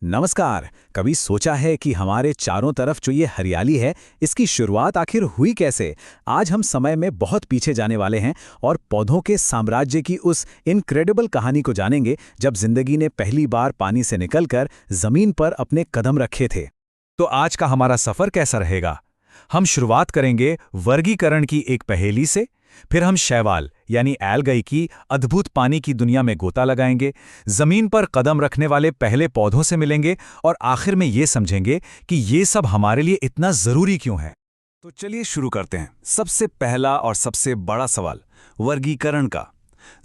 नमस्कार। कभी सोचा है कि हमारे चारों तरफ जो ये हरियाली है, इसकी शुरुआत आखिर हुई कैसे? आज हम समय में बहुत पीछे जाने वाले हैं और पौधों के साम्राज्य की उस इनक्रेडिबल कहानी को जानेंगे, जब जिंदगी ने पहली बार पानी से निकलकर जमीन पर अपने कदम रखे थे। तो आज का हमारा सफर कैसा रहेगा? हम शुरुआत करेंगे वर्गीकरण की एक पहेली से, फिर हम शैवाल यानी एल्गाई की अद्भुत पानी की दुनिया में गोता लगाएंगे, जमीन पर कदम रखने वाले पहले पौधों से मिलेंगे और आखिर में ये समझेंगे कि ये सब हमारे लिए इतना जरूरी क्यों है। तो चलिए शुरू करते हैं। सबसे पहला और सबसे बड़ा सवाल वर्गीकरण का।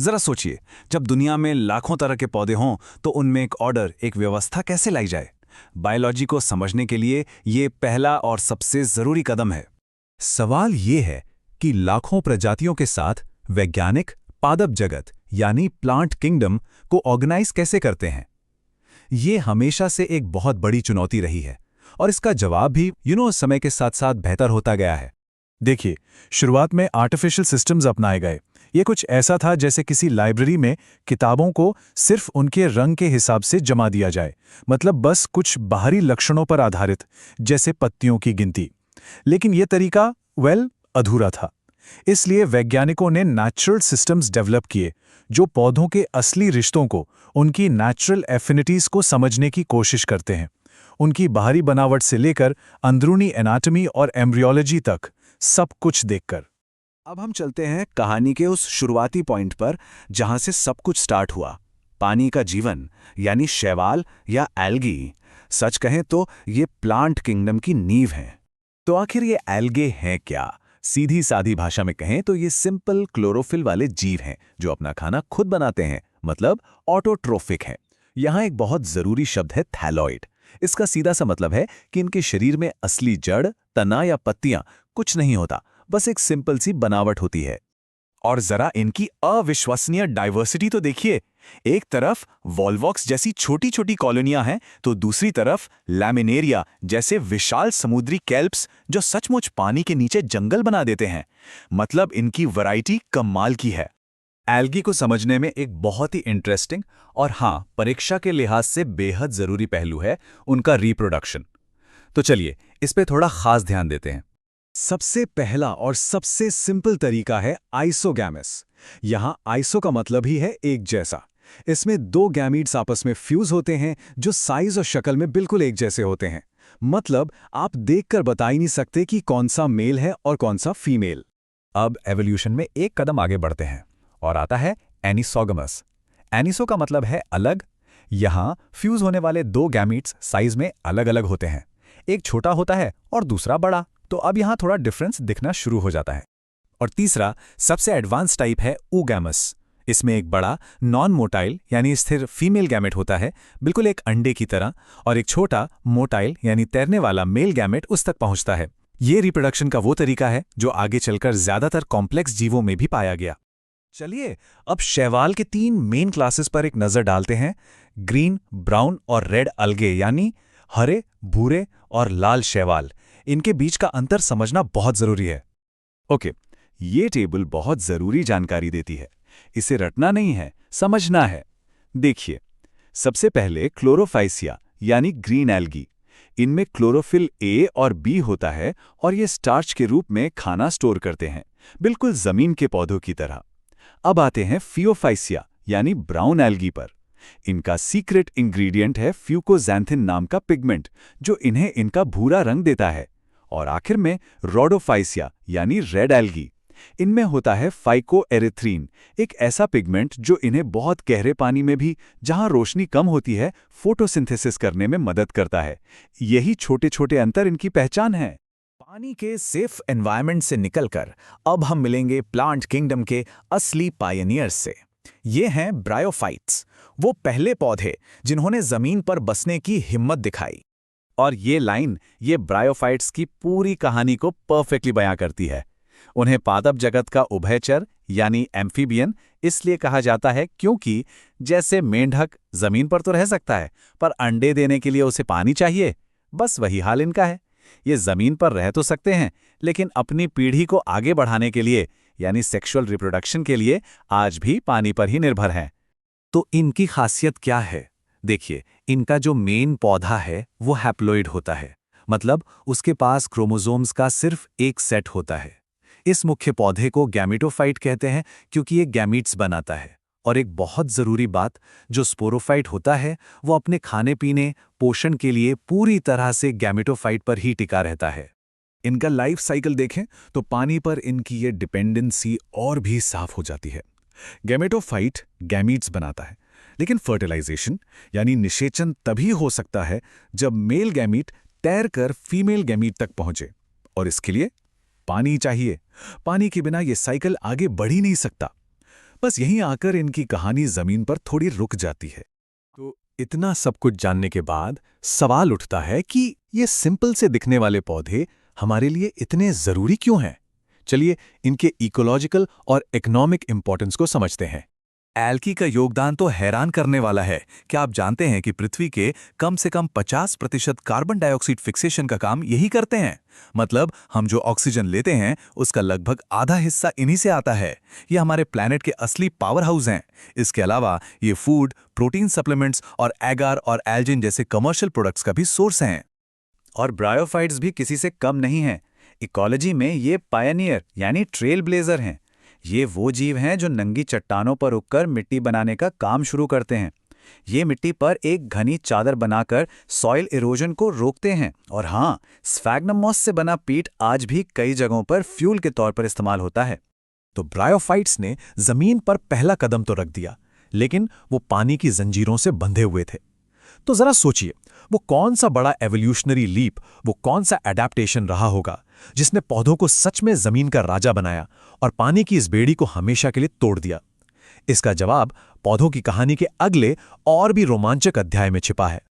जरा सोचिए, जब दुनिया में लाखों तरह के पौधे हों तो उनमें एक ऑर्डर, एक व्यवस्था कैसे लाई जाए? बायोलॉजी को समझने के लिए ये पहला और सबसे जरूरी कदम है। सवाल ये है कि लाखों प्रजातियों के साथ वैज्ञानिक पादप जगत यानी प्लांट किंगडम को ऑर्गेनाइज कैसे करते हैं। ये हमेशा से एक बहुत बड़ी चुनौती रही है और इसका जवाब भी समय के साथ साथ बेहतर होता गया है। देखिए, शुरुआत में आर्टिफिशियल सिस्टम्स अपनाए गए। ये कुछ ऐसा था जैसे किसी लाइब्रेरी में किताबों को सिर्फ उनके रंग के हिसाब से जमा दिया जाए, मतलब बस कुछ बाहरी लक्षणों पर आधारित, जैसे पत्तियों की गिनती। लेकिन यह तरीका अधूरा था। इसलिए वैज्ञानिकों ने नेचुरल सिस्टम्स डेवलप किए, जो पौधों के असली रिश्तों को, उनकी नेचुरल एफिनिटीज को समझने की कोशिश करते हैं, उनकी बाहरी बनावट से लेकर अंदरूनी एनाटॉमी और एम्ब्रियोलॉजी तक, सब कुछ देखकर। अब हम चलते हैं कहानी के उस शुरुआती पॉइंट पर जहां से सब कुछ स्टार्ट हुआ, पानी का जीवन यानी शैवाल या एल्गी। सच कहें तो ये प्लांट किंगडम की नींव हैं। तो आखिर ये एल्गे हैं क्या? सीधी सादी भाषा में कहें तो ये सिंपल क्लोरोफिल वाले जीव हैं जो अपना खाना खुद बनाते हैं, मतलब ऑटोट्रोफिक हैं। यहाँ एक बहुत जरूरी शब्द है थैलॉइड। इसका सीधा सा मतलब है कि इनके शरीर में असली जड़, तना या पत्तियां कुछ नहीं होता, बस एक सिंपल सी बनावट होती है। और जरा इनकी अविश्वसनीय डाइवर्सिटी तो देखिए। एक तरफ वॉल्वॉक्स जैसी छोटी छोटी कॉलोनियां हैं, तो दूसरी तरफ लैमिनेरिया जैसे विशाल समुद्री कैल्प्स जो सचमुच पानी के नीचे जंगल बना देते हैं। मतलब इनकी वैरायटी कमाल की है। एल्गी को समझने में एक बहुत ही इंटरेस्टिंग और परीक्षा के लिहाज से बेहद जरूरी पहलू है उनका रिप्रोडक्शन। तो चलिए इस पे थोड़ा खास ध्यान देते हैं। सबसे पहला और सबसे सिंपल तरीका है आइसोगैमस। यहां आइसो का मतलब ही है एक जैसा। इसमें दो गैमीट्स आपस में फ्यूज होते हैं जो साइज और शक्ल में बिल्कुल एक जैसे होते हैं। मतलब आप देखकर बता ही नहीं सकते कि कौन सा मेल है और कौन सा फीमेल। अब एवोल्यूशन में एक कदम आगे बढ़ते हैं और आता है एनिसोगमस। एनिसो का मतलब है अलग। यहां फ्यूज होने वाले दो गैमीट्स साइज में अलग अलग होते हैं, एक छोटा होता है और दूसरा बड़ा। तो अब यहां थोड़ा डिफरेंस दिखना शुरू हो जाता है। और तीसरा सबसे एडवांस टाइप है oogamous। इसमें एक बड़ा नॉन मोटाइल यानी स्थिर फीमेल गैमेट होता है, बिल्कुल एक अंडे की तरह, और एक छोटा मोटाइल यानी तैरने वाला मेल गैमेट उस तक पहुंचता है। ये रिप्रोडक्शन का वो तरीका है जो आगे चलकर ज्यादातर कॉम्प्लेक्स जीवों में भी पाया गया। चलिए अब शैवाल के तीन मेन क्लासेस पर एक नजर डालते हैं। ग्रीन, ब्राउन और रेड अलगे यानी हरे, भूरे और लाल शैवाल। इनके बीच का अंतर समझना बहुत जरूरी है। ओके, ये टेबल बहुत जरूरी जानकारी देती है। इसे रटना नहीं है, समझना है। देखिए, सबसे पहले क्लोरोफाइसिया यानी ग्रीन एल्गी। इनमें क्लोरोफिल ए और बी होता है और ये स्टार्च के रूप में खाना स्टोर करते हैं, बिल्कुल जमीन के पौधों की तरह। अब आते हैं फियोफाइसिया यानी ब्राउन एल्गी पर। इनका सीक्रेट इंग्रेडिएंट है फ्यूकोजैंथिन नाम का पिगमेंट, जो इन्हें इनका भूरा रंग देता है। और आखिर में रोडोफाइसिया यानी रेड एल्गी। इनमें होता है फाइकोएरिथ्रीन, एक ऐसा पिगमेंट जो इन्हें बहुत गहरे पानी में भी, जहां रोशनी कम होती है, फोटोसिंथेसिस करने में मदद करता है। यही छोटे छोटे अंतर इनकी पहचान है। पानी के सेफ एनवायरनमेंट से निकलकर अब हम मिलेंगे प्लांट किंगडम के असली पायनियर्स से। ये हैं ब्रायोफाइट्स, वो पहले पौधे जिन्होंने जमीन पर बसने की हिम्मत दिखाई। और ये लाइन ये ब्रायोफाइट्स की पूरी कहानी को परफेक्टली बयां करती है। उन्हें पादप जगत का उभयचर यानी एम्फीबियन इसलिए कहा जाता है क्योंकि जैसे मेंढक जमीन पर तो रह सकता है, पर अंडे देने के लिए उसे पानी चाहिए। बस वही हाल इनका है। ये जमीन पर रह तो सकते हैं, लेकिन अपनी पीढ़ी को आगे बढ़ाने के लिए यानी सेक्सुअल रिप्रोडक्शन के लिए आज भी पानी पर ही निर्भर हैं। तो इनकी खासियत क्या है? देखिए, इनका जो मेन पौधा है वो हैप्लॉइड होता है, मतलब उसके पास क्रोमोसोम्स का सिर्फ एक सेट होता है। इस मुख्य पौधे को गैमेटोफाइट कहते हैं क्योंकि ये गैमीट्स बनाता है। और एक बहुत ज़रूरी बात, जो स्पोरोफाइट होता है वो अपने खाने पीने, पोषण के लिए पूरी तरह से गैमेटोफाइट पर ही टिका रहता है। इनका लाइफ साइकिल देखें तो पानी पर इनकी ये डिपेंडेंसी और भी साफ हो जाती है। गैमेटोफाइट गैमीट्स बनाता है, लेकिन फर्टिलाइजेशन यानी निषेचन तभी हो सकता है जब मेल गैमीट तैरकर फीमेल गैमीट तक पहुंचे, और इसके लिए पानी चाहिए। पानी के बिना ये साइकिल आगे बढ़ ही नहीं सकता। बस यहीं आकर इनकी कहानी जमीन पर थोड़ी रुक जाती है। तो इतना सब कुछ जानने के बाद सवाल उठता है कि ये सिंपल से दिखने वाले पौधे हमारे लिए इतने जरूरी क्यों हैं? चलिए इनके इकोलॉजिकल और इकोनॉमिक इंपॉर्टेंस को समझते हैं। एल्की का योगदान तो हैरान करने वाला है। क्या आप जानते हैं कि पृथ्वी के कम से कम 50% कार्बन डाइऑक्साइड फिक्सेशन का काम यही करते हैं? मतलब हम जो ऑक्सीजन लेते हैं उसका लगभग आधा हिस्सा इन्हीं से आता है। ये हमारे प्लैनेट के असली पावर हाउस हैं। इसके अलावा ये फूड, प्रोटीन सप्लीमेंट्स और एगार और एल्जिन जैसे कमर्शियल प्रोडक्ट्स का भी सोर्स हैं। और ब्रायोफाइट्स भी किसी से कम नहीं हैं। इकोलॉजी में ये पायनियर यानी ट्रेल ब्लेजर हैं। ये वो जीव हैं जो नंगी चट्टानों पर उगकर मिट्टी बनाने का काम शुरू करते हैं। ये मिट्टी पर एक घनी चादर बनाकर सॉइल इरोजन को रोकते हैं। और हाँ, स्फैग्नम मॉस से बना पीट आज भी कई जगहों पर फ्यूल के तौर पर इस्तेमाल होता है। तो ब्रायोफाइट्स ने जमीन पर पहला कदम तो रख दिया, लेकिन वो पानी की जंजीरों से बंधे हुए थे। तो जरा सोचिए, वो कौन सा बड़ा एवोल्यूशनरी लीप, वो कौन सा एडेप्टेशन रहा होगा जिसने पौधों को सच में जमीन का राजा बनाया और पानी की इस बेड़ी को हमेशा के लिए तोड़ दिया? इसका जवाब पौधों की कहानी के अगले और भी रोमांचक अध्याय में छिपा है।